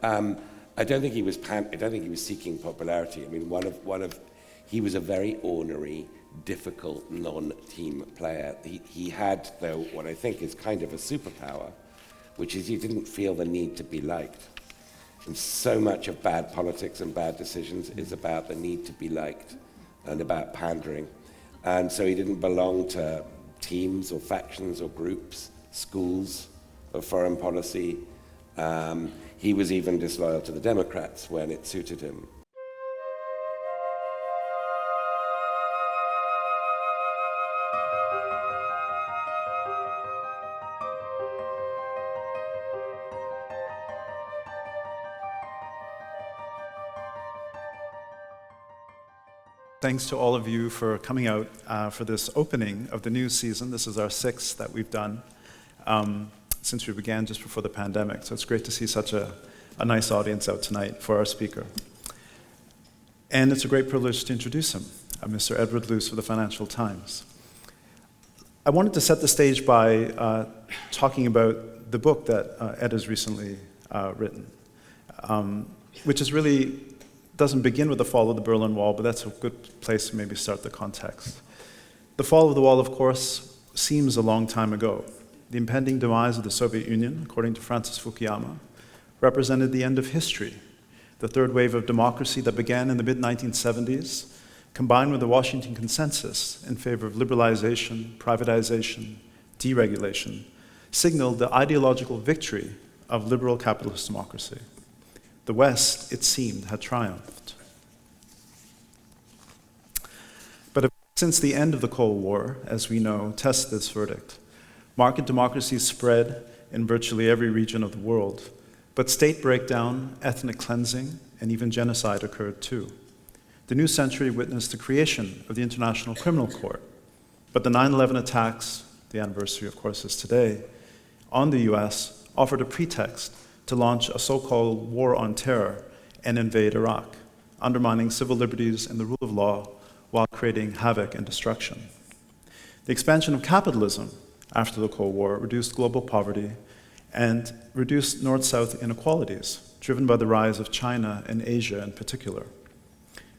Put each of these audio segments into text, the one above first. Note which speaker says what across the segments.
Speaker 1: I don't think he was seeking popularity. I mean, he was a very ornery, difficult, non-team player. He had, though, what I think is kind of a superpower, which is he didn't feel the need to be liked. And so much of bad politics and bad decisions is about the need to be liked and about pandering. And so he didn't belong to teams or factions or groups, schools of foreign policy. He was even disloyal to the Democrats when it suited him.
Speaker 2: Thanks to all of you for coming out for this opening of the new season. This is our 6th that we've done since we began just before the pandemic. So it's great to see such a nice audience out tonight for our speaker. And it's a great privilege to introduce him, Mr. Edward Luce of the Financial Times. I wanted to set the stage by talking about the book that Ed has recently written, which is really doesn't begin with the fall of the Berlin Wall, but that's a good place to maybe start the context. The fall of the wall, of course, seems a long time ago. The impending demise of the Soviet Union, according to Francis Fukuyama, represented the end of history. The third wave of democracy that began in the mid-1970s, combined with the Washington Consensus in favor of liberalization, privatization, deregulation, signaled the ideological victory of liberal capitalist democracy. The West, it seemed, had triumphed. But since the end of the Cold War, as we know, tests this verdict. Market democracy spread in virtually every region of the world, but state breakdown, ethnic cleansing, and even genocide occurred too. The new century witnessed the creation of the International Criminal Court, but the 9/11 attacks, the anniversary of course is today, on the US offered a pretext to launch a so-called war on terror and invade Iraq, undermining civil liberties and the rule of law while creating havoc and destruction. The expansion of capitalism after the Cold War reduced global poverty and reduced North-South inequalities, driven by the rise of China and Asia in particular.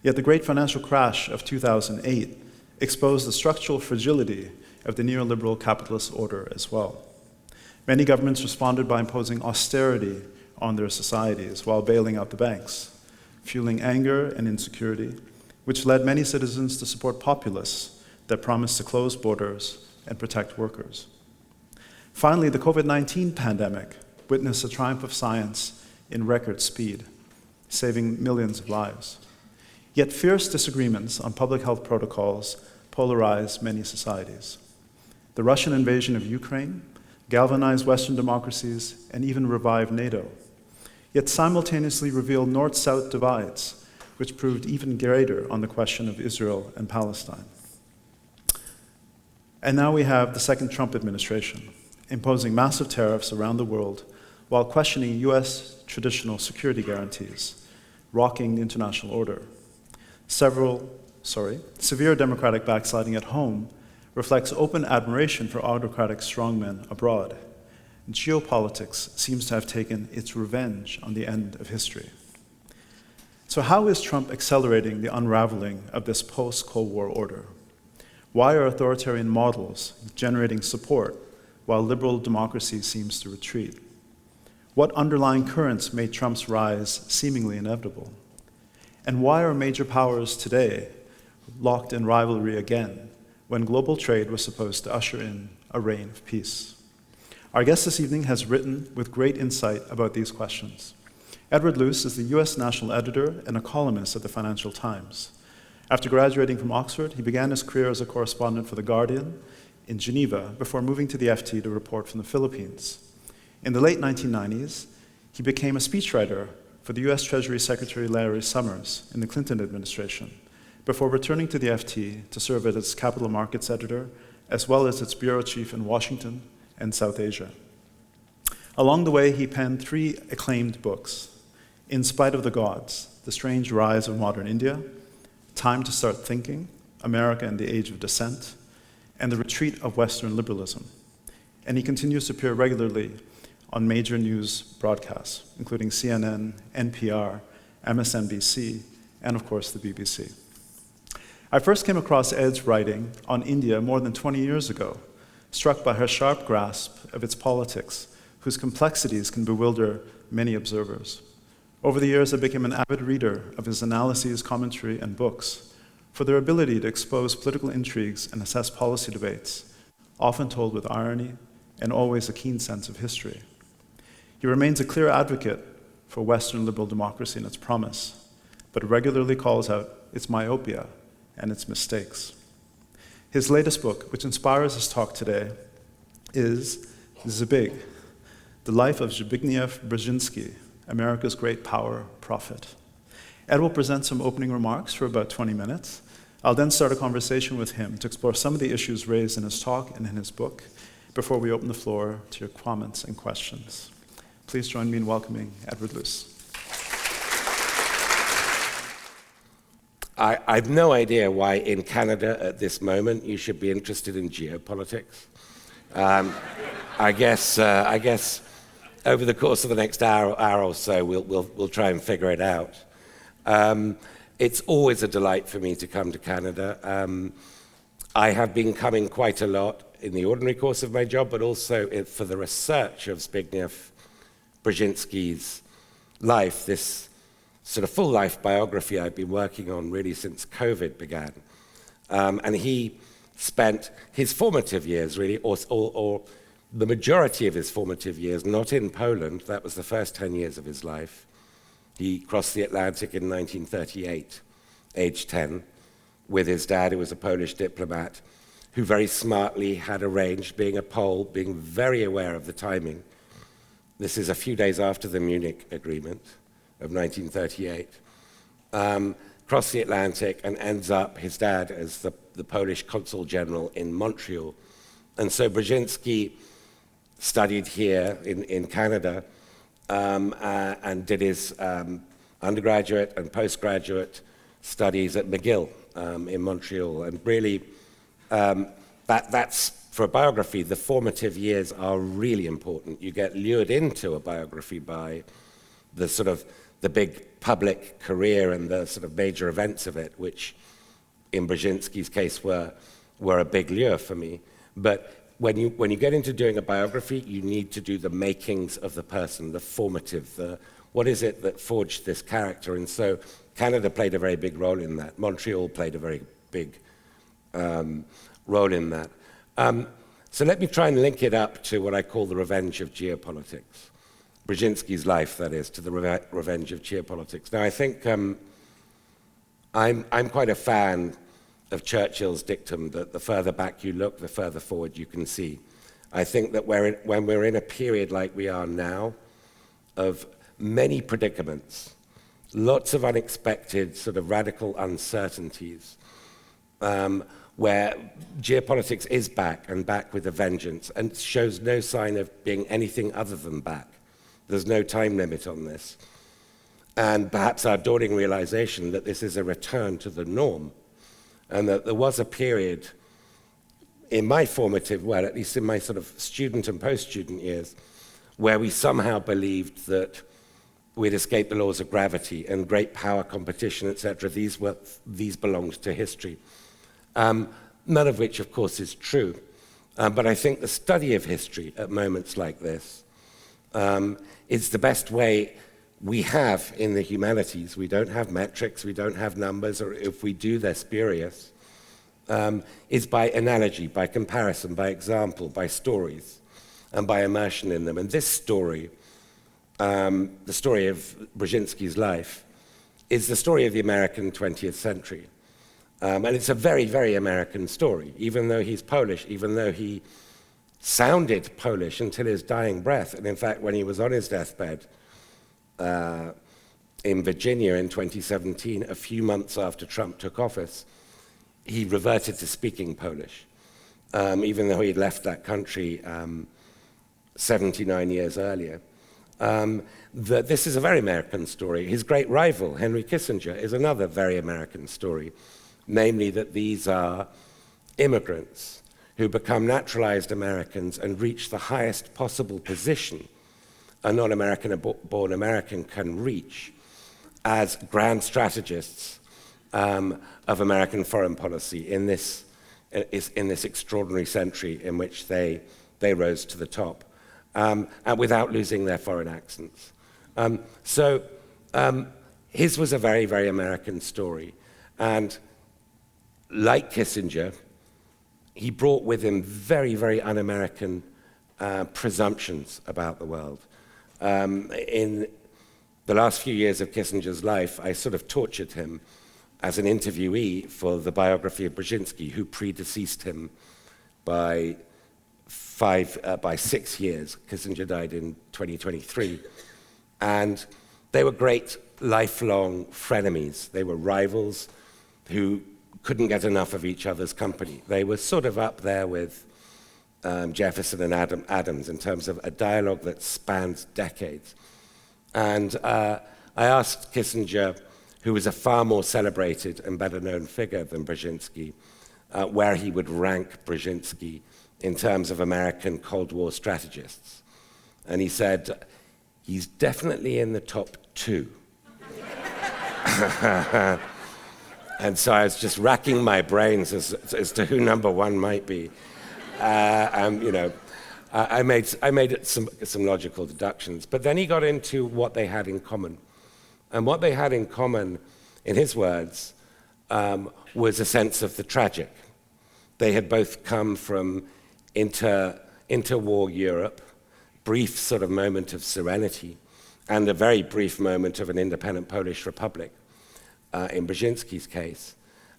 Speaker 2: Yet the great financial crash of 2008 exposed the structural fragility of the neoliberal capitalist order as well. Many governments responded by imposing austerity on their societies while bailing out the banks, fueling anger and insecurity, which led many citizens to support populists that promised to close borders and protect workers. Finally, the COVID-19 pandemic witnessed a triumph of science in record speed, saving millions of lives. Yet fierce disagreements on public health protocols polarized many societies. The Russian invasion of Ukraine galvanized Western democracies, and even revived NATO, yet simultaneously revealed North-South divides, which proved even greater on the question of Israel and Palestine. And now we have the second Trump administration, imposing massive tariffs around the world while questioning US traditional security guarantees, rocking the international order. Severe democratic backsliding at home reflects open admiration for autocratic strongmen abroad. Geopolitics seems to have taken its revenge on the end of history. So how is Trump accelerating the unraveling of this post-Cold War order? Why are authoritarian models generating support while liberal democracy seems to retreat? What underlying currents made Trump's rise seemingly inevitable? And why are major powers today locked in rivalry again, when global trade was supposed to usher in a reign of peace? Our guest this evening has written with great insight about these questions. Edward Luce is the US national editor and a columnist at the Financial Times. After graduating from Oxford, he began his career as a correspondent for The Guardian in Geneva before moving to the FT to report from the Philippines. In the late 1990s, he became a speechwriter for the US Treasury Secretary Larry Summers in the Clinton administration, before returning to the FT to serve as its capital markets editor, as well as its bureau chief in Washington and South Asia. Along the way, he penned 3 acclaimed books: In Spite of the Gods, The Strange Rise of Modern India, Time to Start Thinking, America and the Age of Dissent, and The Retreat of Western Liberalism. And he continues to appear regularly on major news broadcasts, including CNN, NPR, MSNBC, and of course the BBC. I first came across Ed's writing on India more than 20 years ago, struck by her sharp grasp of its politics, whose complexities can bewilder many observers. Over the years, I became an avid reader of his analyses, commentary, and books for their ability to expose political intrigues and assess policy debates, often told with irony and always a keen sense of history. He remains a clear advocate for Western liberal democracy and its promise, but regularly calls out its myopia and its mistakes. His latest book, which inspires his talk today, is Zbig, The Life of Zbigniew Brzezinski, America's Great Power Prophet. Ed will present some opening remarks for about 20 minutes. I'll then start a conversation with him to explore some of the issues raised in his talk and in his book before we open the floor to your comments and questions. Please join me in welcoming Edward Luce.
Speaker 1: I've no idea why in Canada at this moment you should be interested in geopolitics. I guess over the course of the next hour or so we'll try and figure it out. It's always a delight for me to come to Canada. I have been coming quite a lot in the ordinary course of my job, but also for the research of Zbigniew Brzezinski's life, this sort of full life biography I've been working on really since COVID began. And he spent his formative years really, or the majority of his formative years, not in Poland. That was the first 10 years of his life. He crossed the Atlantic in 1938, age 10, with his dad, who was a Polish diplomat, who very smartly had arranged, being a Pole, being very aware of the timing. This is a few days after the Munich Agreement of 1938, crossed the Atlantic and ends up, his dad, as the Polish consul general in Montreal. And so Brzezinski studied here in Canada and did his undergraduate and postgraduate studies at McGill in Montreal. And really, that's, for a biography, the formative years are really important. You get lured into a biography by the sort of the big public career and the sort of major events of it, which in Brzezinski's case were a big lure for me. But when you get into doing a biography, you need to do the makings of the person, the formative, what is it that forged this character? And so Canada played a very big role in that. Montreal played a very big role in that. So let me try and link it up to what I call the revenge of geopolitics. Brzezinski's life, that is, to the revenge of geopolitics. Now, I think I'm quite a fan of Churchill's dictum that the further back you look, the further forward you can see. I think that when we're in a period like we are now of many predicaments, lots of unexpected sort of radical uncertainties, where geopolitics is back and back with a vengeance and shows no sign of being anything other than back. There's no time limit on this. And perhaps our dawning realization that this is a return to the norm, and that there was a period in my formative, well, at least in my sort of student and post-student years, where we somehow believed that we'd escape the laws of gravity and great power competition, etc. These belonged to history. None of which, of course, is true. But I think the study of history at moments like this is the best way we have in the humanities. We don't have metrics, we don't have numbers, or if we do, they're spurious. Is by analogy, by comparison, by example, by stories, and by immersion in them. And this story, the story of Brzezinski's life, is the story of the American 20th century. And it's a very, very American story, even though he's Polish, even though he sounded Polish until his dying breath. And in fact, when he was on his deathbed in Virginia in 2017, a few months after Trump took office, he reverted to speaking Polish, even though he had left that country 79 years earlier. This is a very American story. His great rival, Henry Kissinger, is another very American story, namely that these are immigrants who become naturalized Americans and reach the highest possible position a non-American-born American can reach as grand strategists of American foreign policy in this extraordinary century in which they rose to the top, and without losing their foreign accents. His was a very, very American story. And like Kissinger, he brought with him very, very un-American presumptions about the world. In the last few years of Kissinger's life, I sort of tortured him as an interviewee for the biography of Brzezinski, who predeceased him by 6 years. Kissinger died in 2023. And they were great lifelong frenemies. They were rivals who couldn't get enough of each other's company. They were sort of up there with Jefferson and Adams in terms of a dialogue that spans decades. And I asked Kissinger, who was a far more celebrated and better-known figure than Brzezinski, where he would rank Brzezinski in terms of American Cold War strategists. And he said, he's definitely in the top 2. And so I was just racking my brains as to who number 1 might be. I made some logical deductions. But then he got into what they had in common. And what they had in common, in his words, was a sense of the tragic. They had both come from interwar Europe, brief sort of moment of serenity, and a very brief moment of an independent Polish republic, in Brzezinski's case.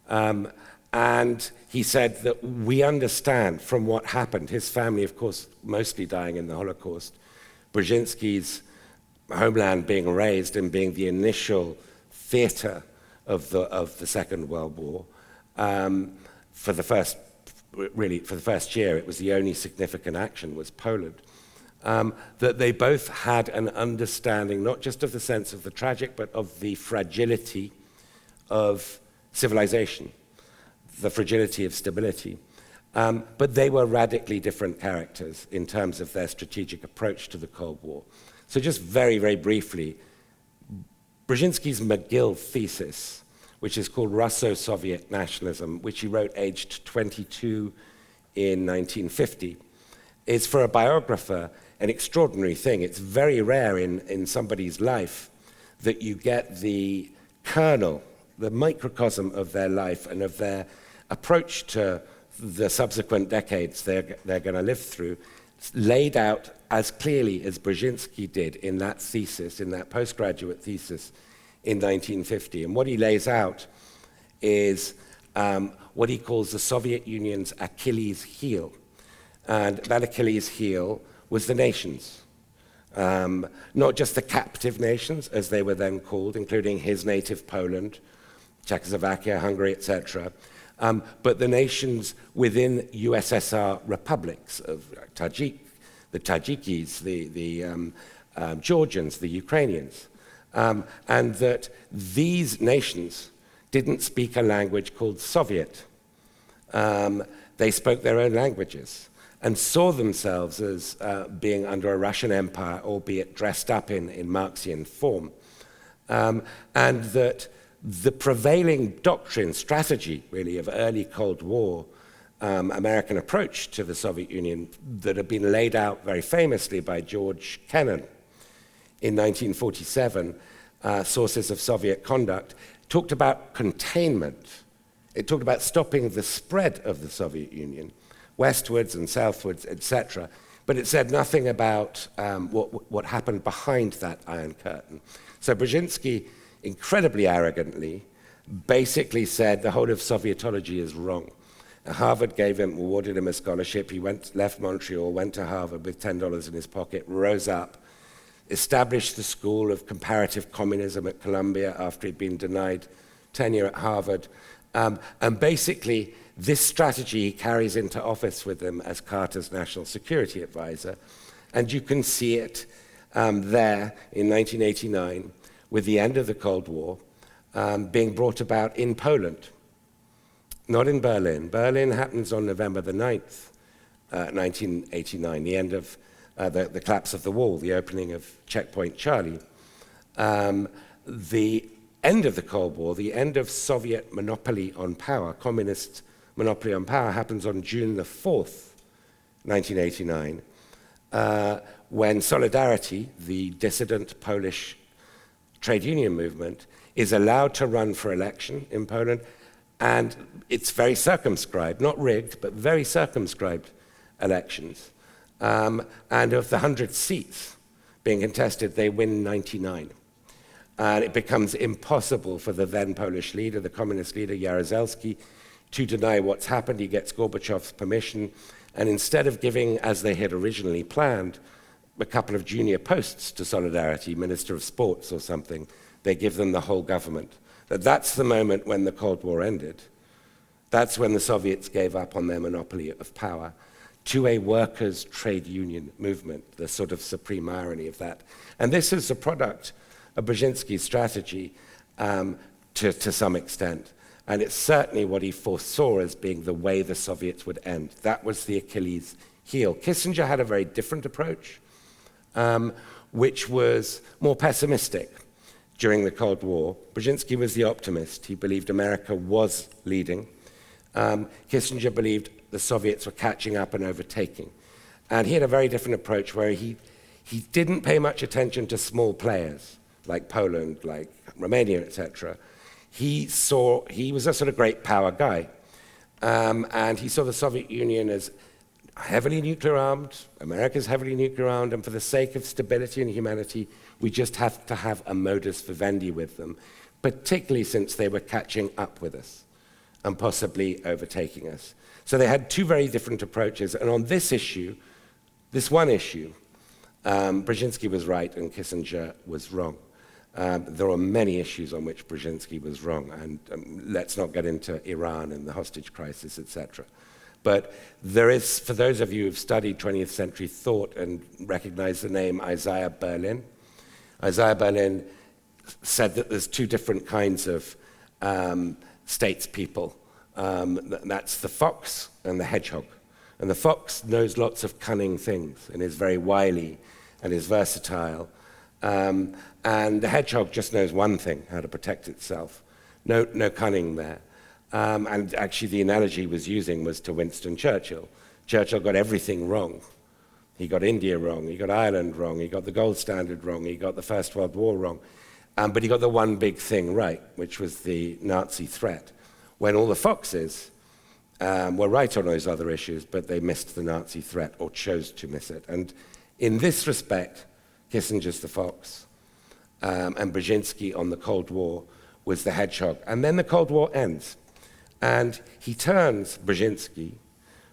Speaker 1: And he said that we understand from what happened, his family, of course, mostly dying in the Holocaust, Brzezinski's homeland being razed and being the initial theater of the Second World War. For the first year, it was the only significant action was Poland. That they both had an understanding, not just of the sense of the tragic, but of the fragility of civilization, the fragility of stability. But they were radically different characters in terms of their strategic approach to the Cold War. So just very, very briefly, Brzezinski's McGill thesis, which is called Russo-Soviet Nationalism, which he wrote aged 22 in 1950, is for a biographer an extraordinary thing. It's very rare in somebody's life that you get the kernel, the microcosm of their life and of their approach to the subsequent decades they're going to live through, laid out as clearly as Brzezinski did in that thesis, in that postgraduate thesis in 1950. And what he lays out is what he calls the Soviet Union's Achilles heel. And that Achilles heel was the nations. Not just the captive nations, as they were then called, including his native Poland, Czechoslovakia, Hungary, etc., but the nations within USSR republics of the Tajikis, the Georgians, the Ukrainians, and that these nations didn't speak a language called Soviet. They spoke their own languages and saw themselves as being under a Russian empire, albeit dressed up in Marxian form, and that the prevailing doctrine, strategy, really, of early Cold War American approach to the Soviet Union that had been laid out very famously by George Kennan in 1947, Sources of Soviet Conduct, talked about containment. It talked about stopping the spread of the Soviet Union, westwards and southwards, etc. But it said nothing about what happened behind that Iron Curtain. So Brzezinski, incredibly arrogantly, basically said the whole of Sovietology is wrong. Harvard awarded him a scholarship. He left Montreal, went to Harvard with $10 in his pocket, rose up, established the School of Comparative Communism at Columbia after he'd been denied tenure at Harvard. And basically, this strategy he carries into office with him as Carter's national security advisor. And you can see it there in 1989 with the end of the Cold War being brought about in Poland, not in Berlin. Berlin happens on November the 9th, 1989, the end of the collapse of the wall, the opening of Checkpoint Charlie. The end of the Cold War, the end of Soviet monopoly on power, communist monopoly on power, happens on June the 4th, 1989, when Solidarity, the dissident Polish trade union movement, is allowed to run for election in Poland, and it's very circumscribed, not rigged, but very circumscribed elections. And of the 100 seats being contested, they win 99. And it becomes impossible for the then Polish leader, the communist leader, Jaruzelski, to deny what's happened. He gets Gorbachev's permission, and instead of giving, as they had originally planned, a couple of junior posts to Solidarity, Minister of Sports or something, they give them the whole government. That's the moment when the Cold War ended. That's when the Soviets gave up on their monopoly of power to a workers' trade union movement, the sort of supreme irony of that. And this is a product of Brzezinski's strategy to some extent. And it's certainly what he foresaw as being the way the Soviets would end. That was the Achilles heel. Kissinger had a very different approach, which was more pessimistic during the Cold War. Brzezinski was the optimist. He believed America was leading. Kissinger believed the Soviets were catching up and overtaking. And he had a very different approach where he didn't pay much attention to small players like Poland, like Romania, etc. He was a sort of great power guy. And he saw the Soviet Union as heavily nuclear armed, America's heavily nuclear armed, and for the sake of stability and humanity, we just have to have a modus vivendi with them, particularly since they were catching up with us and possibly overtaking us. So they had two very different approaches, and on this issue, this one issue, Brzezinski was right and Kissinger was wrong. There are many issues on which Brzezinski was wrong, and let's not get into Iran and the hostage crisis, etc. But there is, for those of you who've studied 20th century thought and recognize the name Isaiah Berlin, Isaiah Berlin said that there's two different kinds of statespeople. That's the fox and the hedgehog. And the fox knows lots of cunning things and is very wily and is versatile. And the hedgehog just knows one thing, how to protect itself. No cunning there. And actually the analogy he was using was to Winston Churchill. Churchill got everything wrong. He got India wrong, he got Ireland wrong, he got the gold standard wrong, he got the First World War wrong. But he got the one big thing right, which was the Nazi threat. When all the foxes were right on those other issues, but they missed the Nazi threat or chose to miss it. And in this respect, Kissinger's the fox, and Brzezinski on the Cold War was the hedgehog. And then the Cold War ends. And he turns Brzezinski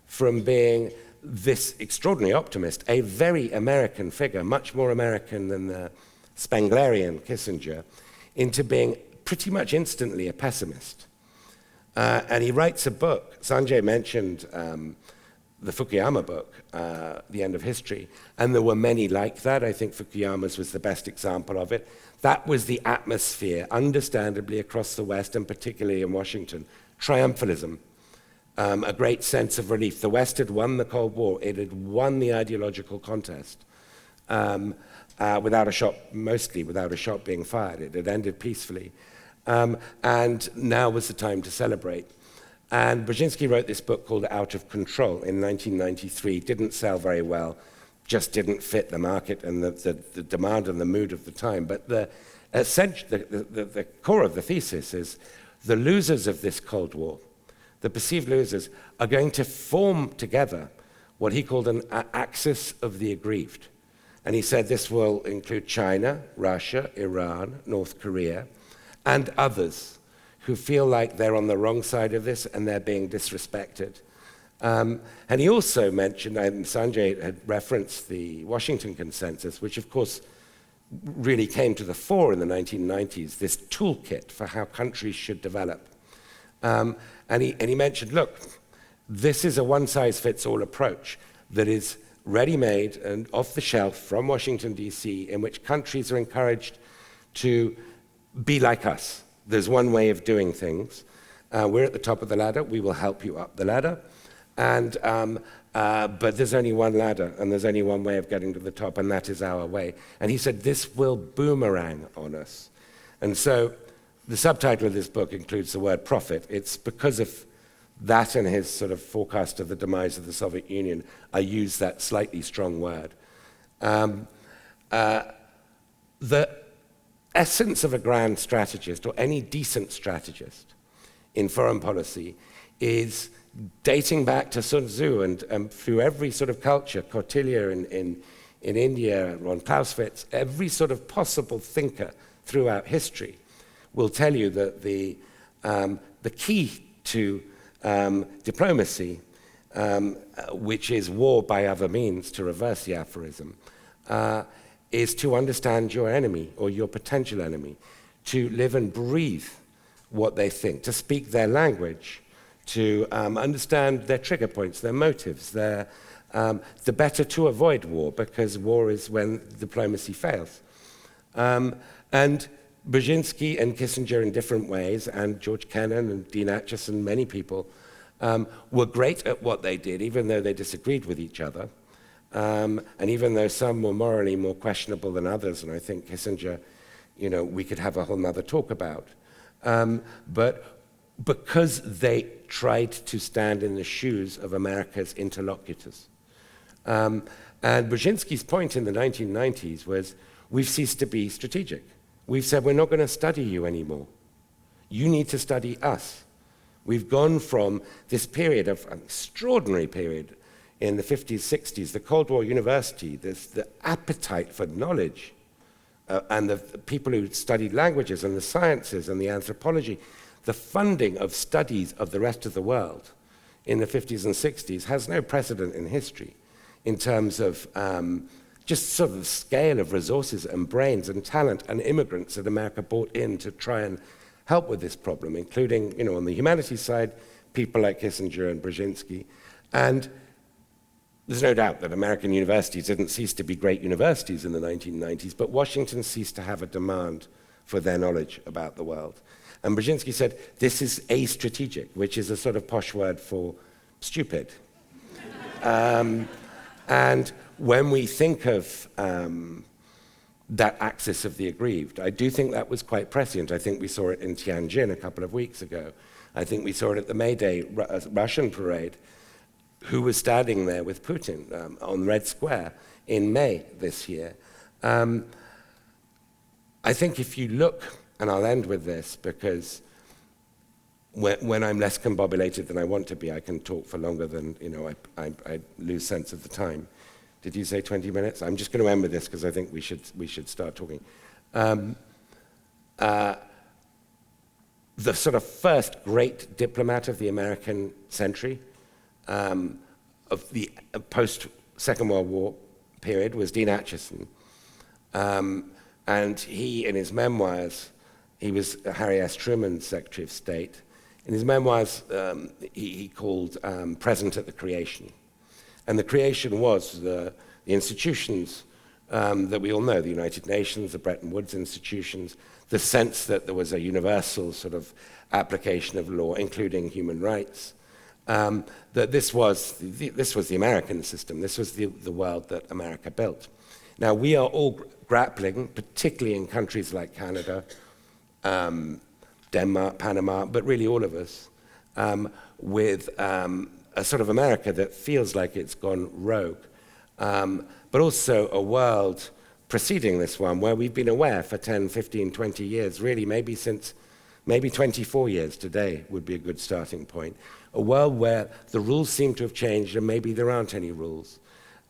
Speaker 1: from being this extraordinary optimist, a very American figure, much more American than the Spenglerian Kissinger, into being pretty much instantly a pessimist. And he writes a book. Sanjay mentioned the Fukuyama book, The End of History, and there were many like that. I think Fukuyama's was the best example of it. That was the atmosphere, understandably, across the West, and particularly in Washington. Triumphalism, a great sense of relief. The West had won the Cold War. It had won the ideological contest without a shot, mostly without a shot being fired. It had ended peacefully. And now was the time to celebrate. And Brzezinski wrote this book called Out of Control in 1993. Didn't sell very well, just didn't fit the market and the demand and the mood of the time. But the core of the thesis is the losers of this Cold War, the perceived losers, are going to form together what he called an axis of the aggrieved. And he said this will include China, Russia, Iran, North Korea, and others who feel like they're on the wrong side of this and they're being disrespected. And he also mentioned, and Sanjay had referenced the Washington Consensus, which of course really came to the fore in the 1990s, this toolkit for how countries should develop. And he mentioned, look, this is a one-size-fits-all approach that is ready-made and off the shelf from Washington, D.C., in which countries are encouraged to be like us. There's one way of doing things. We're at the top of the ladder. We will help you up the ladder. But there's only one ladder, and there's only one way of getting to the top, and that is our way. And he said, this will boomerang on us. And so the subtitle of this book includes the word profit. It's because of that and his sort of forecast of the demise of the Soviet Union, I use that slightly strong word. The essence of a grand strategist, or any decent strategist in foreign policy, is dating back to Sun Tzu and through every sort of culture, Kautilya in India, Ron Clausewitz, every sort of possible thinker throughout history will tell you that the key to diplomacy, which is war by other means, to reverse the aphorism, is to understand your enemy or your potential enemy, to live and breathe what they think, to speak their language, to understand their trigger points, their motives, the better to avoid war, because war is when diplomacy fails. And Brzezinski and Kissinger in different ways, and George Kennan and Dean Acheson, many people, were great at what they did, even though they disagreed with each other. And even though some were morally more questionable than others, and I think Kissinger, we could have a whole nother talk about. But because they tried to stand in the shoes of America's interlocutors. And Brzezinski's point in the 1990s was, we've ceased to be strategic. We've said, we're not going to study you anymore. You need to study us. We've gone from this period of an extraordinary period in the 50s, 60s, the Cold War university, the appetite for knowledge, and the people who studied languages and the sciences and the anthropology, the funding of studies of the rest of the world in the 50s and 60s has no precedent in history in terms of just sort of the scale of resources and brains and talent and immigrants that America brought in to try and help with this problem, including, on the humanities side, people like Kissinger and Brzezinski. And there's no doubt that American universities didn't cease to be great universities in the 1990s, but Washington ceased to have a demand for their knowledge about the world. And Brzezinski said, this is astrategic, which is a sort of posh word for stupid. And when we think of that axis of the aggrieved, I do think that was quite prescient. I think we saw it in Tianjin a couple of weeks ago. I think we saw it at the May Day Russian parade. Who was standing there with Putin on Red Square in May this year. I think if you look, and I'll end with this, because when I'm less combobulated than I want to be, I can talk for longer than, I lose sense of the time. Did you say 20 minutes? I'm just going to end with this because I think we should start talking. The sort of first great diplomat of the American century, of the post-Second World War period was Dean Acheson. And he, in his memoirs, he was Harry S. Truman's Secretary of State. In his memoirs, he called Present at the Creation. And the creation was the institutions that we all know, the United Nations, the Bretton Woods institutions, the sense that there was a universal sort of application of law, including human rights, that this was the American system. This was the world that America built. Now, we are all grappling, particularly in countries like Canada, Denmark, Panama, but really all of us, with a sort of America that feels like it's gone rogue, but also a world preceding this one where we've been aware for 10, 15, 20 years, really maybe 24 years today would be a good starting point. A world where the rules seem to have changed and maybe there aren't any rules.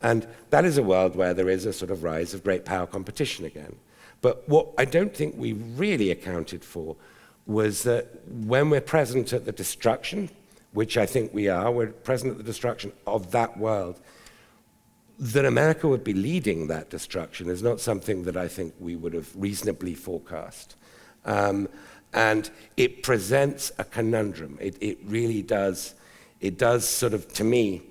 Speaker 1: And that is a world where there is a sort of rise of great power competition again. But what I don't think we really accounted for was that when we're present at the destruction, which I think we are, we're present at the destruction of that world, that America would be leading that destruction is not something that I think we would have reasonably forecast. And it presents a conundrum. It really does. It does sort of, to me,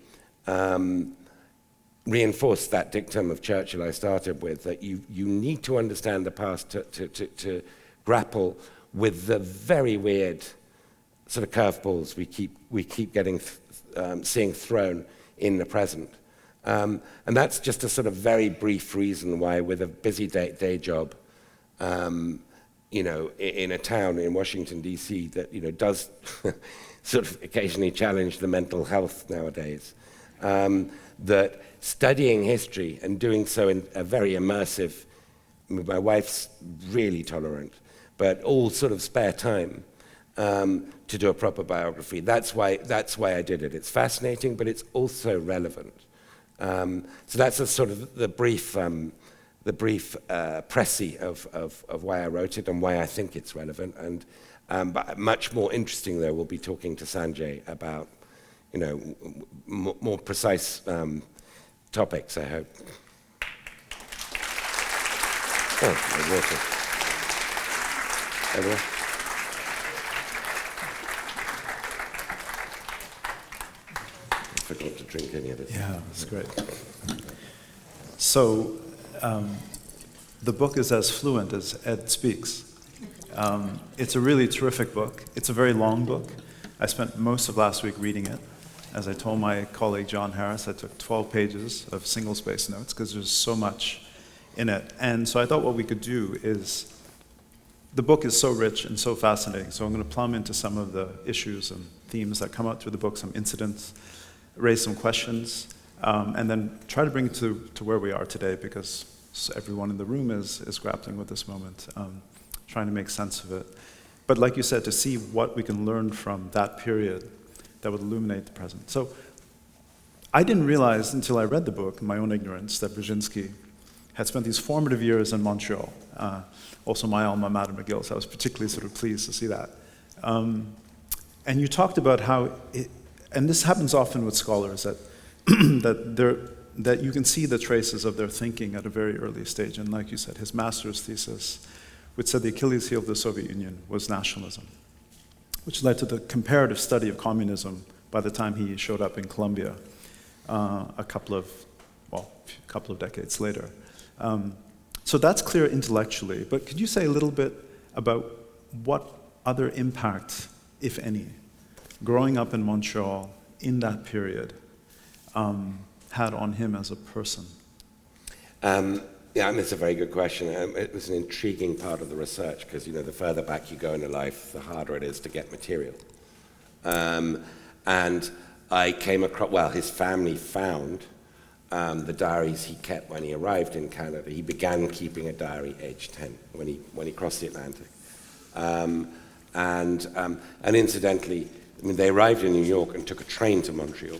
Speaker 1: reinforce that dictum of Churchill I started with, that you need to understand the past to grapple with the very weird sort of curveballs we keep getting seeing thrown in the present. And that's just a sort of very brief reason why, with a busy day job, in a town in Washington, D.C., that, does sort of occasionally challenge the mental health nowadays, that studying history and doing so in a very immersive, my wife's really tolerant, but all sort of spare time to do a proper biography. That's why I did it. It's fascinating, but it's also relevant. So that's a sort of the brief précis of why I wrote it and why I think it's relevant. And but much more interesting, though, we'll be talking to Sanjay about, more precise topics, I hope. Oh, my water. Everyone? I forgot to drink any of it.
Speaker 2: Yeah, that's great. So, the book is as fluent as Ed speaks. It's a really terrific book. It's a very long book. I spent most of last week reading it. As I told my colleague John Harris, I took 12 pages of single-space notes because there's so much in it. And so I thought what we could do is, the book is so rich and so fascinating, so I'm going to plumb into some of the issues and themes that come out through the book, some incidents, raise some questions, and then try to bring it to where we are today, because everyone in the room is grappling with this moment, trying to make sense of it. But like you said, to see what we can learn from that period that would illuminate the present. So I didn't realize until I read the book, in my own ignorance, that Brzezinski had spent these formative years in Montreal, also my alma mater, McGill, so I was particularly sort of pleased to see that. And you talked about how, and this happens often with scholars, that that you can see the traces of their thinking at a very early stage. And like you said, his master's thesis, which said the Achilles heel of the Soviet Union was nationalism, which led to the comparative study of communism by the time he showed up in Colombia a couple of decades later. So that's clear intellectually, but could you say a little bit about what other impact, if any, growing up in Montreal in that period had on him as a person?
Speaker 1: Yeah, it's a very good question. It was an intriguing part of the research because, the further back you go in life, the harder it is to get material. And I came across, his family found the diaries he kept when he arrived in Canada. He began keeping a diary age 10 when he crossed the Atlantic. And incidentally, they arrived in New York and took a train to Montreal.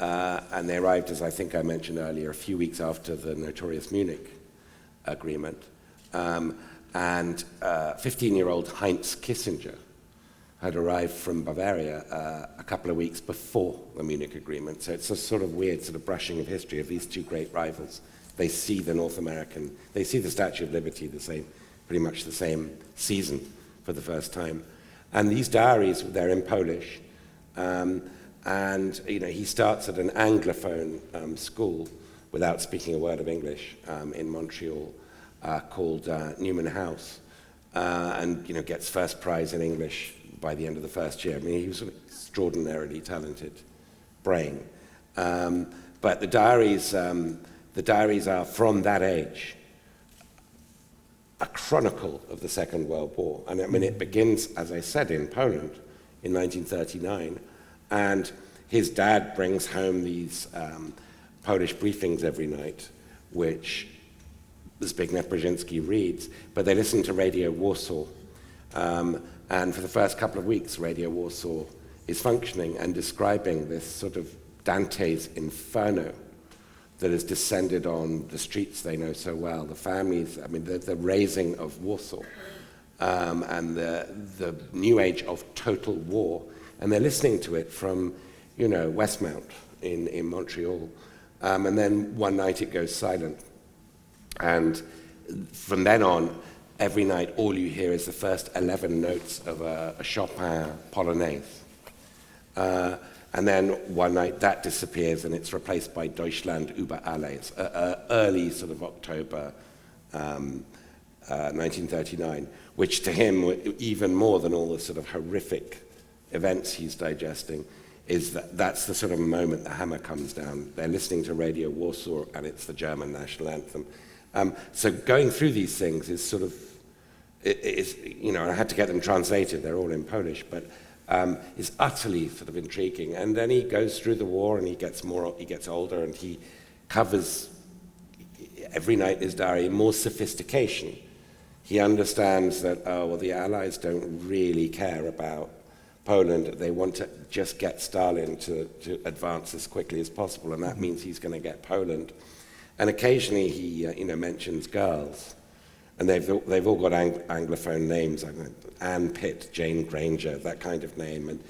Speaker 1: And they arrived, as I think I mentioned earlier, a few weeks after the notorious Munich agreement. And 15-year-old Heinz Kissinger had arrived from Bavaria a couple of weeks before the Munich agreement. So it's a sort of weird sort of brushing of history of these two great rivals. They see the they see the Statue of Liberty pretty much the same season for the first time. And these diaries, they're in Polish. And he starts at an Anglophone school without speaking a word of English in Montreal called Newman House, and gets first prize in English by the end of the first year. He was an extraordinarily talented brain. But the diaries are from that age a chronicle of the Second World War, and it begins, as I said, in Poland in 1939. And his dad brings home these Polish briefings every night, which Zbigniew Brzezinski reads, but they listen to Radio Warsaw. And for the first couple of weeks, Radio Warsaw is functioning and describing this sort of Dante's Inferno that has descended on the streets they know so well, the families, the razing of Warsaw, and the new age of total war. And they're listening to it from, Westmount in Montreal. And then one night it goes silent. And from then on, every night all you hear is the first 11 notes of a Chopin Polonaise. And then one night that disappears and it's replaced by Deutschland über alles, early sort of October 1939, which to him, even more than all the sort of horrific events he's digesting, is that's the sort of moment the hammer comes down. They're listening to Radio Warsaw, and it's the German national anthem. So going through these things is sort of, I had to get them translated, they're all in Polish, but is utterly sort of intriguing. And then he goes through the war, and he gets older, and he covers every night in his diary more sophistication. He understands that, the Allies don't really care about Poland. They want to just get Stalin to advance as quickly as possible, and that means he's going to get Poland. And occasionally he mentions girls, and they've all got Anglophone names, like Anne Pitt, Jane Granger, that kind of name, and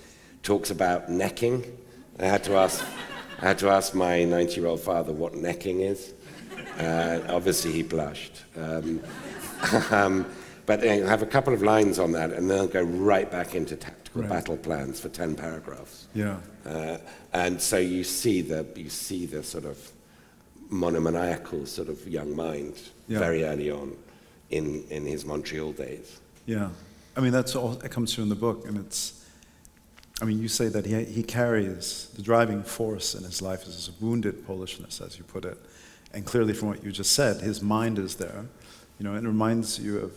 Speaker 1: talks about necking. I had to ask my 90-year-old father what necking is. Obviously he blushed. But they'll have a couple of lines on that, and they'll go right back into tactical battle plans for 10 paragraphs.
Speaker 2: Yeah.
Speaker 1: And so you see the sort of monomaniacal sort of young mind very early on in his Montreal days.
Speaker 2: Yeah. I mean, that's all, it comes through in the book, and you say that he carries the driving force in his life is his wounded Polishness, as you put it. And clearly from what you just said, his mind is there. It reminds you of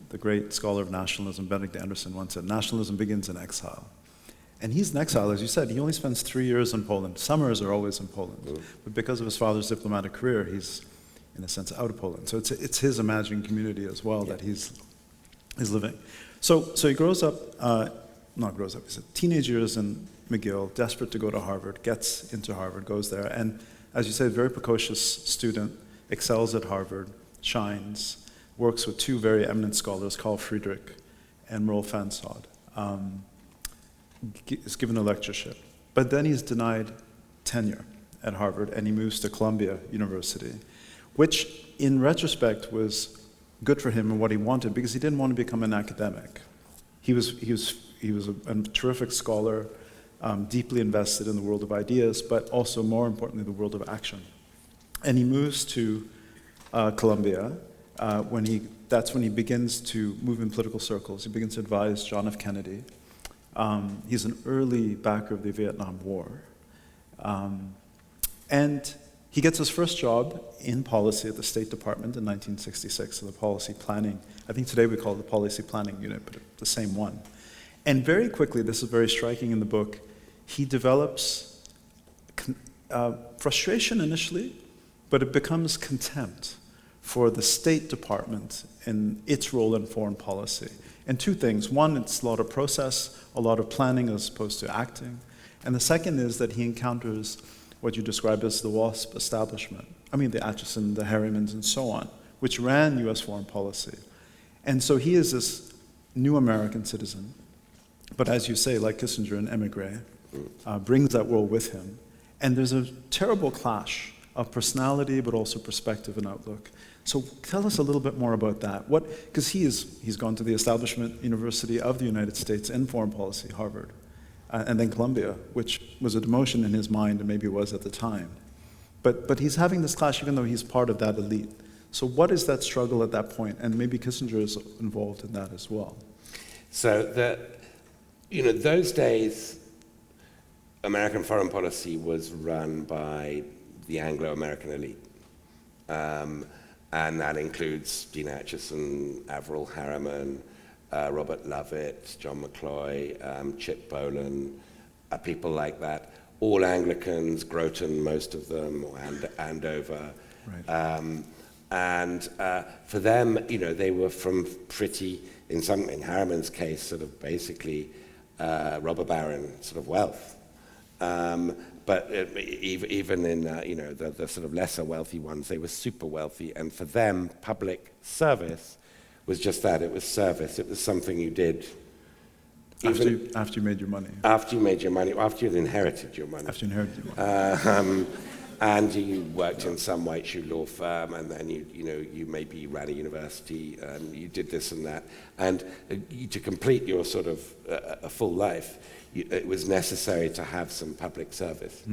Speaker 2: the great scholar of nationalism, Benedict Anderson, once said, nationalism begins in exile. And he's in exile, as you said. He only spends 3 years in Poland. Summers are always in Poland. But because of his father's diplomatic career, he's, in a sense, out of Poland. So it's his imagined community as well that he's living. So he grows up, he's teenage years in McGill, desperate to go to Harvard, gets into Harvard, goes there, and as you say, very precocious student, excels at Harvard, shines, works with two very eminent scholars, Carl Friedrich and Rolf Fansod, is given a lectureship. But then he's denied tenure at Harvard, and he moves to Columbia University, which in retrospect was good for him and what he wanted, because he didn't want to become an academic. He was a terrific scholar, deeply invested in the world of ideas, but also, more importantly, the world of action. And he moves to Columbia that's when he begins to move in political circles. He begins to advise John F. Kennedy. He's an early backer of the Vietnam War. And he gets his first job in policy at the State Department in 1966, so the policy planning. I think today we call it the policy planning unit, but the same one. And very quickly, this is very striking in the book, he develops frustration initially, but it becomes contempt for the State Department and its role in foreign policy. And two things. One, it's a lot of process, a lot of planning as opposed to acting. And the second is that he encounters what you describe as the WASP establishment. The Atchison, the Harrimans, and so on, which ran U.S. foreign policy. And so he is this new American citizen, but as you say, like Kissinger, an emigre, brings that world with him. And there's a terrible clash of personality, but also perspective and outlook. So tell us a little bit more about that. Because he's gone to the establishment university of the United States in foreign policy, Harvard, and then Columbia, which was a demotion in his mind, and maybe was at the time. But he's having this clash even though he's part of that elite. So what is that struggle at that point? And maybe Kissinger is involved in that as well.
Speaker 1: So those days, American foreign policy was run by the Anglo-American elite. And that includes Dean Acheson, Averell Harriman, Robert Lovett, John McCloy, Chip Boland, people like that. All Anglicans, Groton, most of them, or Andover. Right. And for them, they were from pretty, in Harriman's case, sort of basically robber baron sort of wealth. But even in the sort of lesser wealthy ones, they were super wealthy, and for them, public service was just that. It was service. It was something you did.
Speaker 2: After you made your money.
Speaker 1: After you made your money, after you inherited your money.
Speaker 2: After you inherited your money.
Speaker 1: And you worked in some white shoe law firm, and then you maybe ran a university, and you did this and that. And to complete your sort of a full life, it was necessary to have some public service.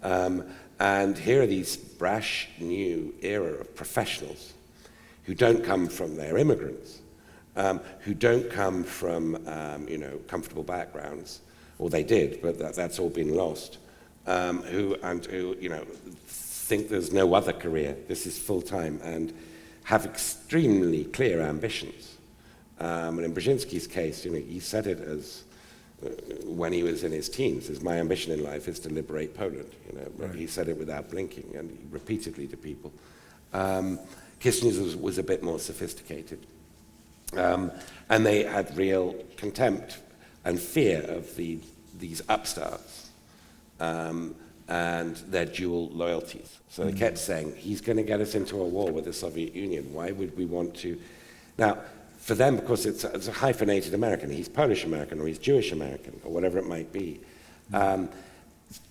Speaker 1: And here are these brash new era of professionals who don't come from, they're immigrants, who don't come from, comfortable backgrounds, or they did, but that's all been lost, who think there's no other career, this is full-time, and have extremely clear ambitions. And in Brzezinski's case, he said it as, when he was in his teens, as my ambition in life is to liberate Poland. Right. He said it without blinking, and repeatedly to people. Kissinger was a bit more sophisticated. And they had real contempt and fear of these upstarts and their dual loyalties. So they kept saying, he's going to get us into a war with the Soviet Union. Why would we want to? Now, for them, because it's a hyphenated American, he's Polish American or he's Jewish American or whatever it might be,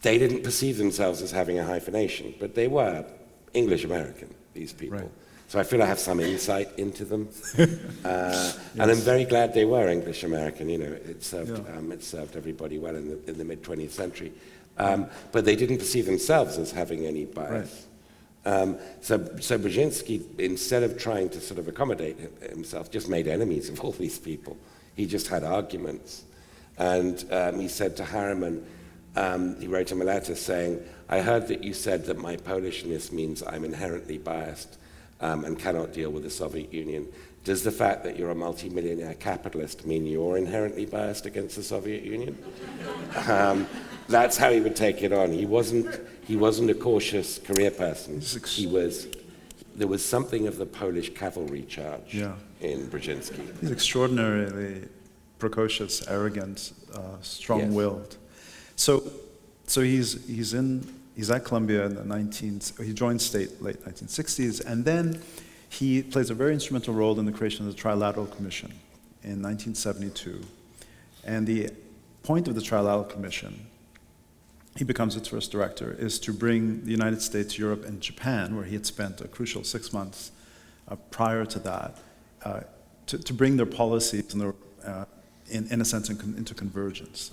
Speaker 1: they didn't perceive themselves as having a hyphenation, but they were English American, these people. Right. So I feel I have some insight into them. Yes. And I'm very glad they were English American. It served everybody well in the mid-20th century. But they didn't perceive themselves as having any bias. Right. So Brzezinski, instead of trying to sort of accommodate himself, just made enemies of all these people. He just had arguments. And he said to Harriman, he wrote him a letter saying, I heard that you said that my Polishness means I'm inherently biased and cannot deal with the Soviet Union. Does the fact that you're a multimillionaire capitalist mean you're inherently biased against the Soviet Union? That's how he would take it on. He wasn't a cautious career person. There was something of the Polish cavalry charge in Brzezinski.
Speaker 2: He's extraordinarily precocious, arrogant, strong-willed. So he's at Columbia in the he joined State late 1960s, and then he plays a very instrumental role in the creation of the Trilateral Commission in 1972. And the point of the Trilateral Commission, he becomes its first director, is to bring the United States, Europe, and Japan, where he had spent a crucial 6 months prior to that, to bring their policies and in a sense into convergence.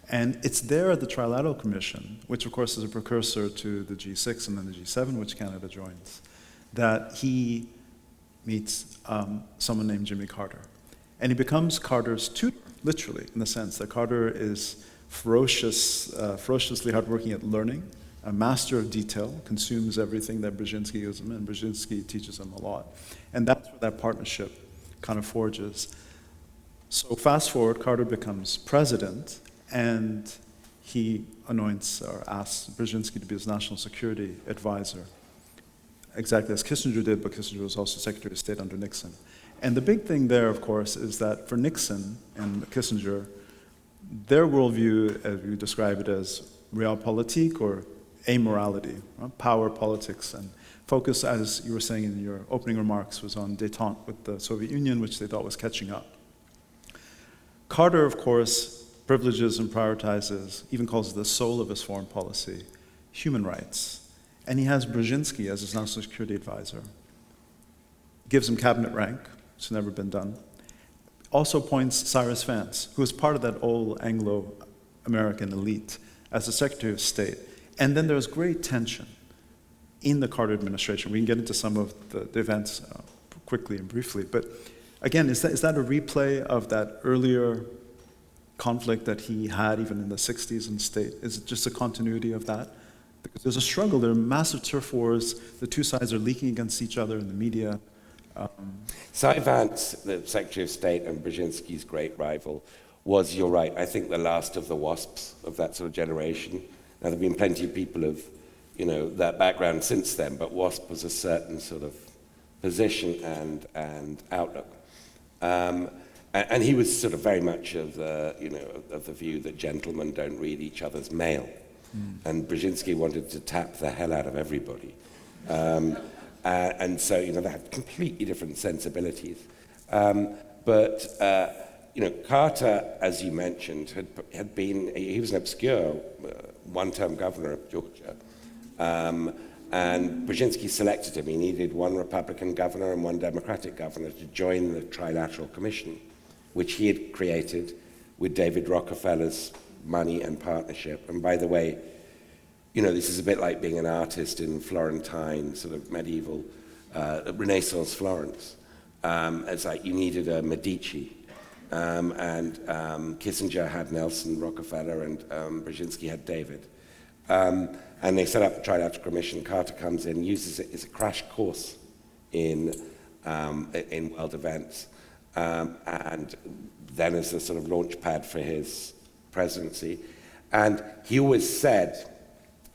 Speaker 2: And it's there at the Trilateral Commission, which of course is a precursor to the G6 and then the G7, which Canada joins, that he meets someone named Jimmy Carter. And he becomes Carter's tutor, literally, in the sense that Carter is ferociously hardworking at learning, a master of detail, consumes everything that Brzezinski gives him, and Brzezinski teaches him a lot. And that's where that partnership kind of forges. So fast forward, Carter becomes president, and he anoints or asks Brzezinski to be his national security advisor, exactly as Kissinger did, but Kissinger was also Secretary of State under Nixon. And the big thing there, of course, is that for Nixon and Kissinger, their worldview, as we describe it as realpolitik or amorality, power politics, and focus, as you were saying in your opening remarks, was on détente with the Soviet Union, which they thought was catching up. Carter, of course, privileges and prioritizes, even calls it the soul of his foreign policy, human rights. And he has Brzezinski as his national security advisor. Gives him cabinet rank, which has never been done. Also appoints Cyrus Vance, who is part of that old Anglo-American elite, as the Secretary of State. And then there's great tension in the Carter administration. We can get into some of the events quickly and briefly. But again, is that a replay of that earlier conflict that he had even in the 60s in State? Is it just a continuity of that? Because there's a struggle, there are massive turf wars, the two sides are leaking against each other in the media.
Speaker 1: Cy Vance, the Secretary of State and Brzezinski's great rival, was, you're right, I think the last of the WASPs of that sort of generation. Now, there have been plenty of people of, that background since then, but WASP was a certain sort of position and outlook. And he was sort of very much of the, of the view that gentlemen don't read each other's mail. And Brzezinski wanted to tap the hell out of everybody. And so, they had completely different sensibilities. But Carter, as you mentioned, had been, he was an obscure one-term governor of Georgia. And Brzezinski selected him. He needed one Republican governor and one Democratic governor to join the Trilateral Commission, which he had created with David Rockefeller's money and partnership. And by the way, this is a bit like being an artist in Florentine, sort of medieval Renaissance Florence. It's like you needed a Medici. And Kissinger had Nelson, Rockefeller, and Brzezinski had David. And they set up the Trilateral Commission. Carter comes in, uses it as a crash course in world events, and then as a sort of launch pad for his presidency. And he always said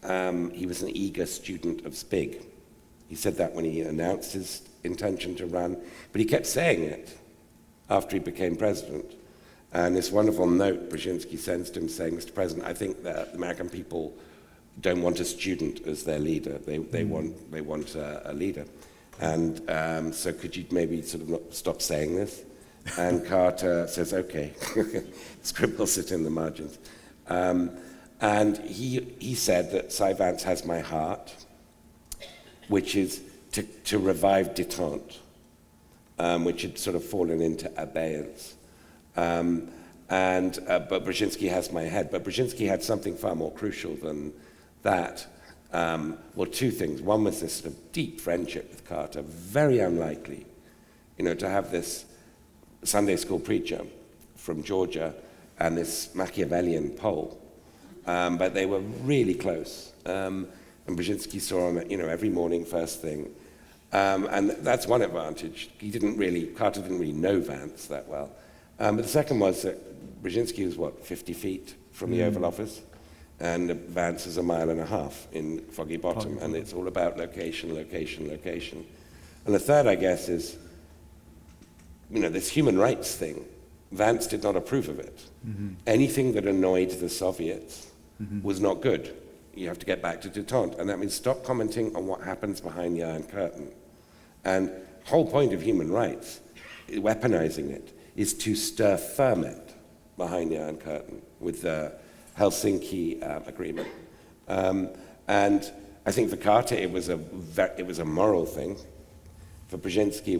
Speaker 1: he was an eager student of Zbig. He said that when he announced his intention to run, but he kept saying it after he became president. And this wonderful note Brzezinski sends to him saying, Mr. President, I think that the American people don't want a student as their leader. They want a leader. And so could you maybe sort of stop saying this? And Carter says, okay, scribbles it in the margins. And he said that Cy Vance has my heart, which is to revive détente, which had sort of fallen into abeyance. But Brzezinski has my head. But Brzezinski had something far more crucial than that. Well, two things. One was this sort of deep friendship with Carter, very unlikely, to have this Sunday school preacher from Georgia and this Machiavellian Pole. But they were really close. And Brzezinski saw him, every morning, first thing. And that's one advantage. Carter didn't really know Vance that well. But the second was that Brzezinski was, 50 feet from the Oval Office? And Vance is 1.5 miles in Foggy Bottom. And it's all about location, location, location. And the third, I guess, is, this human rights thing. Vance did not approve of it. Mm-hmm. Anything that annoyed the Soviets was not good. You have to get back to détente. And that means stop commenting on what happens behind the Iron Curtain. And the whole point of human rights, weaponizing it, is to stir ferment behind the Iron Curtain with the Helsinki Agreement. And I think for Carter it was a moral thing. For Brzezinski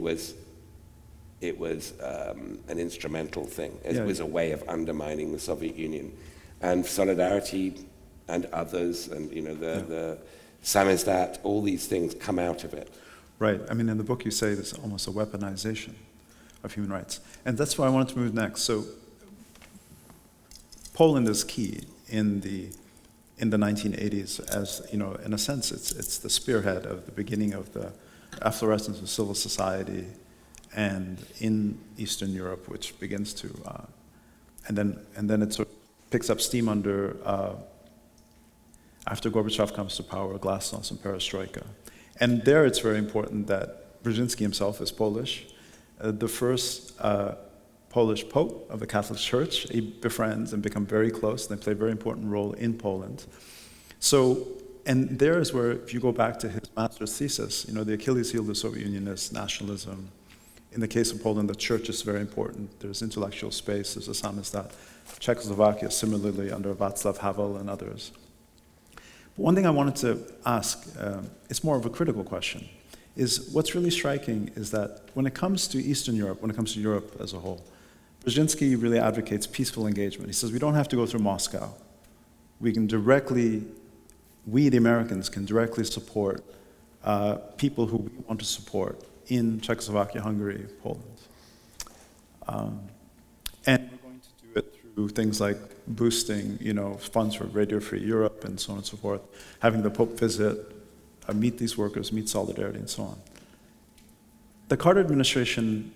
Speaker 1: it was an instrumental thing. It was a way of undermining the Soviet Union. And Solidarity and others, and the samizdat, all these things come out of it.
Speaker 2: Right. I mean, in the book you say there's almost a weaponization of human rights. And that's where I wanted to move next. So Poland is key in the 1980s, as in a sense, it's the spearhead of the beginning of the efflorescence of civil society, and in Eastern Europe, which begins to, and then it sort of picks up steam after Gorbachev comes to power, Glasnost and Perestroika. And there it's very important that Brzezinski himself is Polish. The first Polish Pope of the Catholic Church, he befriends and become very close. They play a very important role in Poland. So, and there is where, if you go back to his master's thesis, the Achilles heel of the Soviet Union is nationalism. In the case of Poland, the church is very important. There's intellectual space, there's a samizdat. Czechoslovakia, similarly, under Václav Havel and others. But one thing I wanted to ask, it's more of a critical question, is what's really striking is that when it comes to Eastern Europe, when it comes to Europe as a whole, Brzezinski really advocates peaceful engagement. He says we don't have to go through Moscow. We, the Americans, can directly support people who we want to support in Czechoslovakia, Hungary, Poland. And we're going to do it through things like boosting, funds for Radio Free Europe and so on and so forth, having the Pope visit, meet these workers, meet Solidarity, and so on. The Carter administration,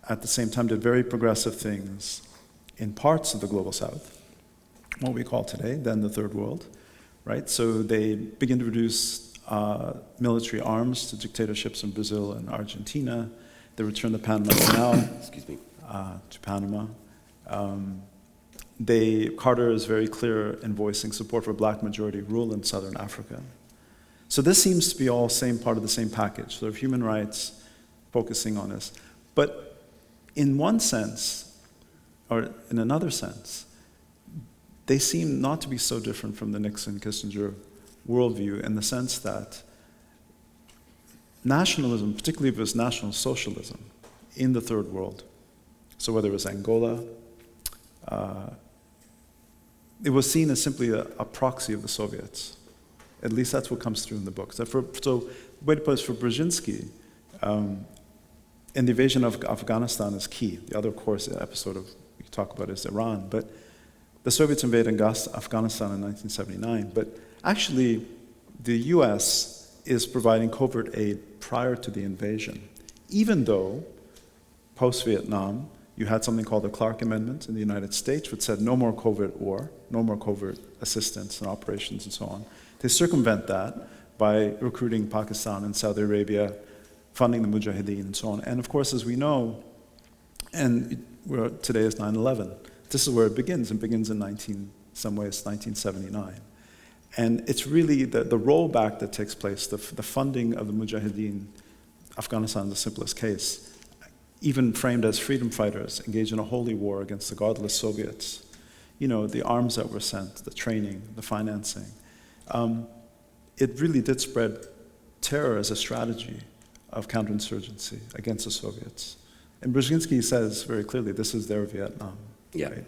Speaker 2: at the same time, did very progressive things in parts of the Global South, what we call today, then the Third World, right? So they begin to reduce military arms to dictatorships in Brazil and Argentina. They return the Panama Canal to Panama. Carter is very clear in voicing support for black majority rule in Southern Africa. So this seems to be all part of the same package, sort of human rights, focusing on this. But in one sense, or in another sense, they seem not to be so different from the Nixon-Kissinger worldview in the sense that nationalism, particularly if it was national socialism in the Third World, so whether it was Angola, it was seen as simply a proxy of the Soviets. At least that's what comes through in the book. So way to put it, for Brzezinski, and the invasion of Afghanistan is key. The other, of course, episode we talk about is Iran. But the Soviets invaded Afghanistan in 1979. But actually, the US is providing covert aid prior to the invasion, even though post-Vietnam, you had something called the Clark Amendment in the United States, which said no more covert war, no more covert assistance and operations and so on. They circumvent that by recruiting Pakistan and Saudi Arabia, funding the Mujahideen and so on. And of course, as we know, today is 9/11. This is where it begins, and begins in 1979. And it's really the rollback that takes place, the funding of the Mujahideen. Afghanistan is the simplest case, even framed as freedom fighters engaged in a holy war against the godless Soviets. You know, the arms that were sent, the training, the financing. It really did spread terror as a strategy of counterinsurgency against the Soviets. And Brzezinski says very clearly, this is their Vietnam.
Speaker 1: Yeah.
Speaker 2: Right?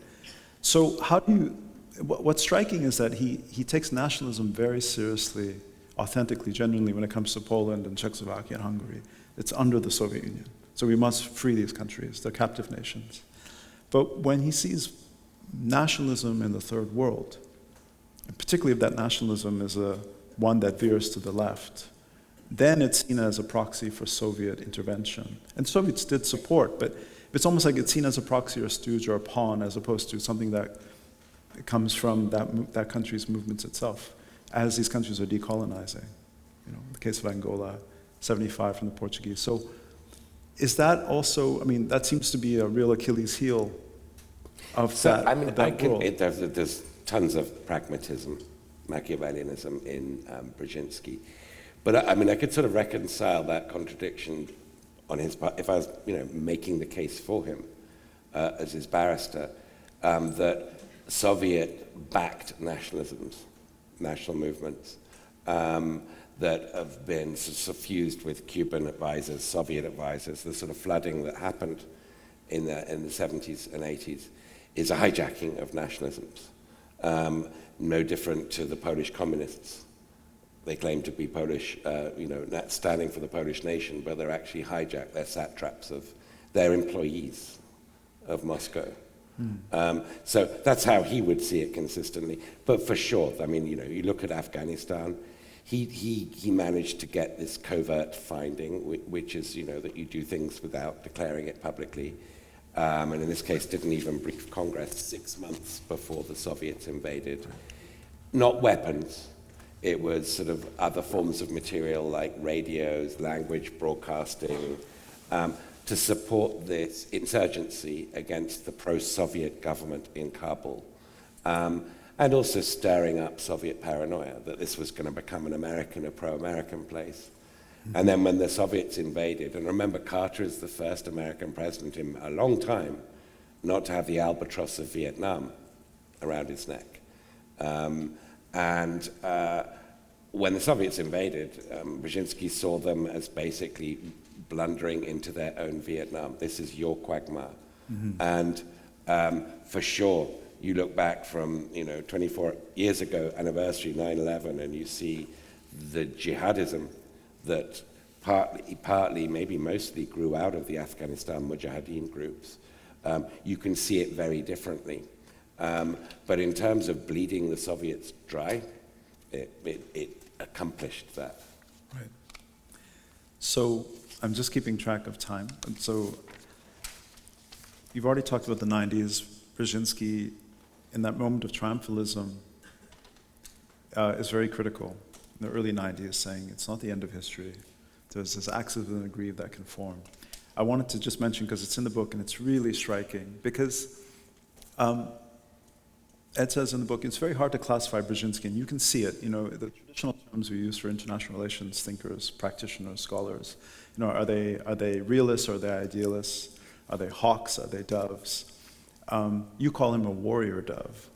Speaker 2: So how do you, what's striking is that he takes nationalism very seriously, authentically, genuinely, when it comes to Poland and Czechoslovakia and Hungary. It's under the Soviet Union. So we must free these countries. They're captive nations. But when he sees nationalism in the third world, and particularly if that nationalism is one that veers to the left, then it's seen as a proxy for Soviet intervention. And Soviets did support, but it's almost like it's seen as a proxy or a stooge or a pawn, as opposed to something that comes from that country's movements itself, as these countries are decolonizing. You know, in the case of Angola, 75 from the Portuguese. So is that also, I mean, that seems to be a real Achilles heel of that, world.
Speaker 1: There's tons of pragmatism, Machiavellianism in Brzezinski. But I mean, I could sort of reconcile that contradiction on his part if I was, making the case for him as his barrister, that Soviet-backed nationalisms, national movements, that have been suffused with Cuban advisors, Soviet advisors, the sort of flooding that happened in the 70s and 80s is a hijacking of nationalisms. No different to the Polish communists. They claim to be Polish, standing for the Polish nation, but they're actually hijacked. They're satraps they're employees of Moscow. So that's how he would see it consistently. But for sure, I mean, you look at Afghanistan, he managed to get this covert finding, which is, that you do things without declaring it publicly. And in this case, didn't even brief Congress 6 months before the Soviets invaded. Not weapons. It was sort of other forms of material like radios, language broadcasting, to support this insurgency against the pro-Soviet government in Kabul. And also stirring up Soviet paranoia that this was going to become a pro-American place. And then when the Soviets invaded, and remember, Carter is the first American president in a long time not to have the albatross of Vietnam around his neck. When the Soviets invaded, Brzezinski saw them as basically blundering into their own Vietnam. This is your quagmire. And for sure, you look back from 24 years ago, anniversary 9/11, and you see the jihadism that partly, maybe mostly grew out of the Afghanistan Mujahideen groups. You can see it very differently. But in terms of bleeding the Soviets dry, it accomplished that.
Speaker 2: Right. So I'm just keeping track of time. And so you've already talked about the 90s. Brzezinski, in that moment of triumphalism, is very critical. In the early 90s, saying it's not the end of history. There's this axis within a groove that can form. I wanted to just mention, because it's in the book and it's really striking, because Ed says in the book, it's very hard to classify Brzezinski, and you can see it. The traditional terms we use for international relations thinkers, practitioners, scholars. Are they realists? Are they idealists? Are they hawks? Are they doves? You call him a warrior dove.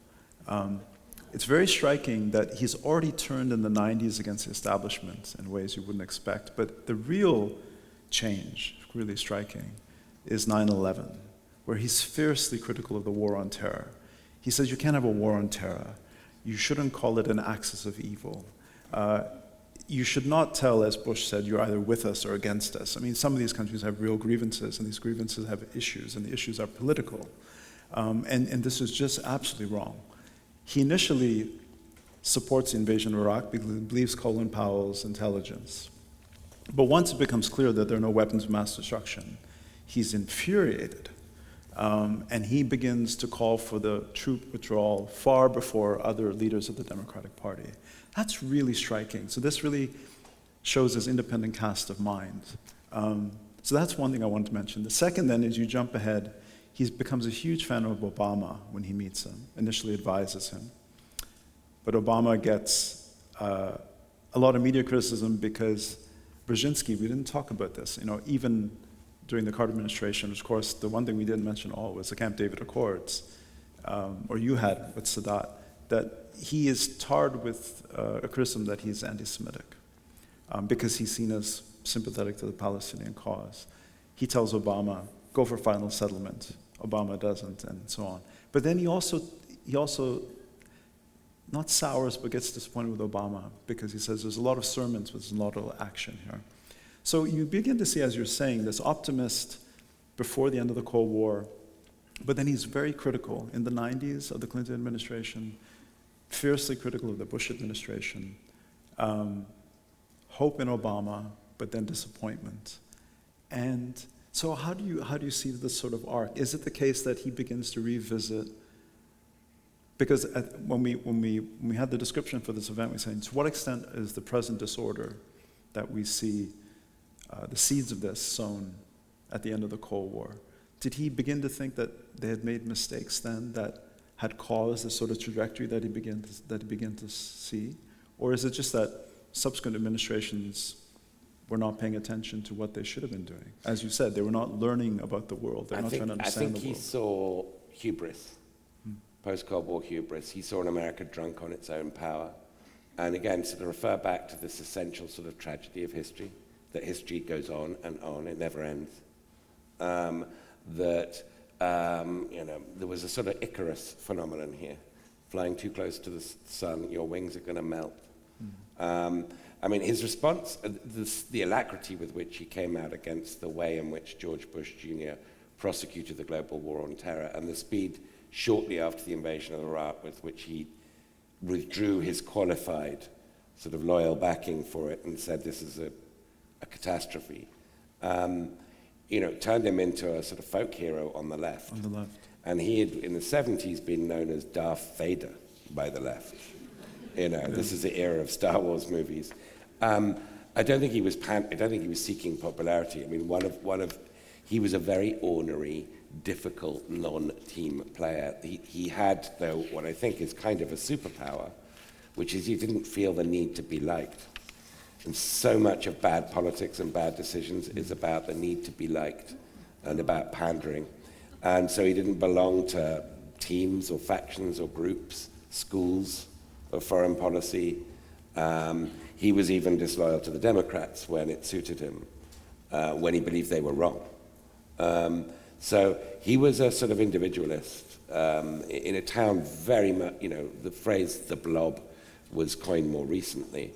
Speaker 2: It's very striking that he's already turned in the 90s against the establishment in ways you wouldn't expect. But the real change, really striking, is 9/11, where he's fiercely critical of the war on terror. He says you can't have a war on terror. You shouldn't call it an axis of evil. you should not tell, as Bush said, you're either with us or against us. I mean, some of these countries have real grievances, and these grievances have issues, and the issues are political. And this is just absolutely wrong. He initially supports the invasion of Iraq because he believes Colin Powell's intelligence. But once it becomes clear that there are no weapons of mass destruction, he's infuriated. And he begins to call for the troop withdrawal far before other leaders of the Democratic Party. That's really striking. So this really shows his independent cast of mind. So that's one thing I wanted to mention. The second then is you jump ahead. He becomes a huge fan of Obama when he meets him, initially advises him. But Obama gets a lot of media criticism because Brzezinski, we didn't talk about this, even during the Carter administration, of course, the one thing we didn't mention at all was the Camp David Accords, or you had with Sadat, that he is tarred with a criticism that he's anti-Semitic because he's seen as sympathetic to the Palestinian cause. He tells Obama, go for final settlement. Obama doesn't, and so on. But then he also not sours, but gets disappointed with Obama because he says there's a lot of sermons, but there's a lot of action here. So you begin to see, as you're saying, this optimist before the end of the Cold War, but then he's very critical in the 90s of the Clinton administration, fiercely critical of the Bush administration, hope in Obama, but then disappointment. And so how do you see this sort of arc? Is it the case that he begins to revisit? Because when we had the description for this event, we said, to what extent is the present disorder that we see, the seeds of this sown at the end of the Cold War? Did he begin to think that they had made mistakes then that had caused the sort of trajectory that he began to see? Or is it just that subsequent administrations were not paying attention to what they should have been doing? As you said, they were not learning about the world. They're not trying to understand the world.
Speaker 1: I think he saw hubris, post-Cold War hubris. He saw an America drunk on its own power. And again, sort of refer back to this essential sort of tragedy of history, that history goes on, it never ends. There was a sort of Icarus phenomenon here. Flying too close to the sun, your wings are going to melt. His response, the alacrity with which he came out against the way in which George Bush Jr. prosecuted the global war on terror, and the speed shortly after the invasion of Iraq with which he withdrew his qualified sort of loyal backing for it and said this is a catastrophe, turned him into a sort of folk hero on the left.
Speaker 2: On the left.
Speaker 1: And he had, in the 70s, been known as Darth Vader by the left. This is the era of Star Wars movies. I don't think he was seeking popularity. I mean, he was a very ornery, difficult, non-team player. He had, though, what I think is kind of a superpower, which is he didn't feel the need to be liked. And so much of bad politics and bad decisions is about the need to be liked and about pandering. And so he didn't belong to teams or factions or groups, schools, or foreign policy. He was even disloyal to the Democrats when it suited him, when he believed they were wrong. So he was a sort of individualist in a town very much, the phrase "the blob" was coined more recently,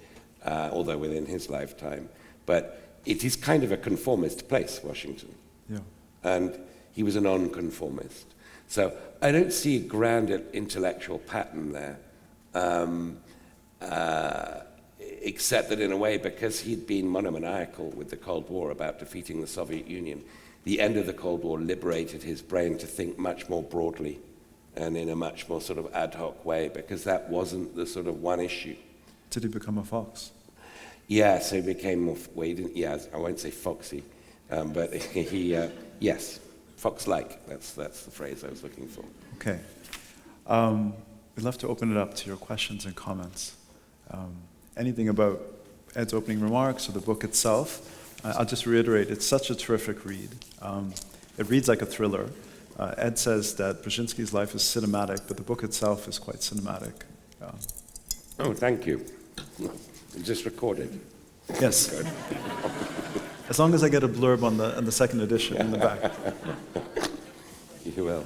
Speaker 1: although within his lifetime. But it is kind of a conformist place, Washington.
Speaker 2: Yeah. And
Speaker 1: he was a non-conformist. So I don't see a grand intellectual pattern there, except that in a way, because he'd been monomaniacal with the Cold War about defeating the Soviet Union, the end of the Cold War liberated his brain to think much more broadly and in a much more sort of ad hoc way, because that wasn't the sort of one issue.
Speaker 2: Did he become a fox?
Speaker 1: Yeah, so he became more, I won't say foxy, but he, yes, fox-like, that's the phrase I was looking for.
Speaker 2: Okay. We'd love to open it up to your questions and comments. Anything about Ed's opening remarks or the book itself? I'll just reiterate, it's such a terrific read. It reads like a thriller. Ed says that Brzezinski's life is cinematic, but the book itself is quite cinematic.
Speaker 1: Oh, thank you. It's just recorded.
Speaker 2: Yes. Good. As long as I get a blurb on the second edition in the back.
Speaker 1: You will.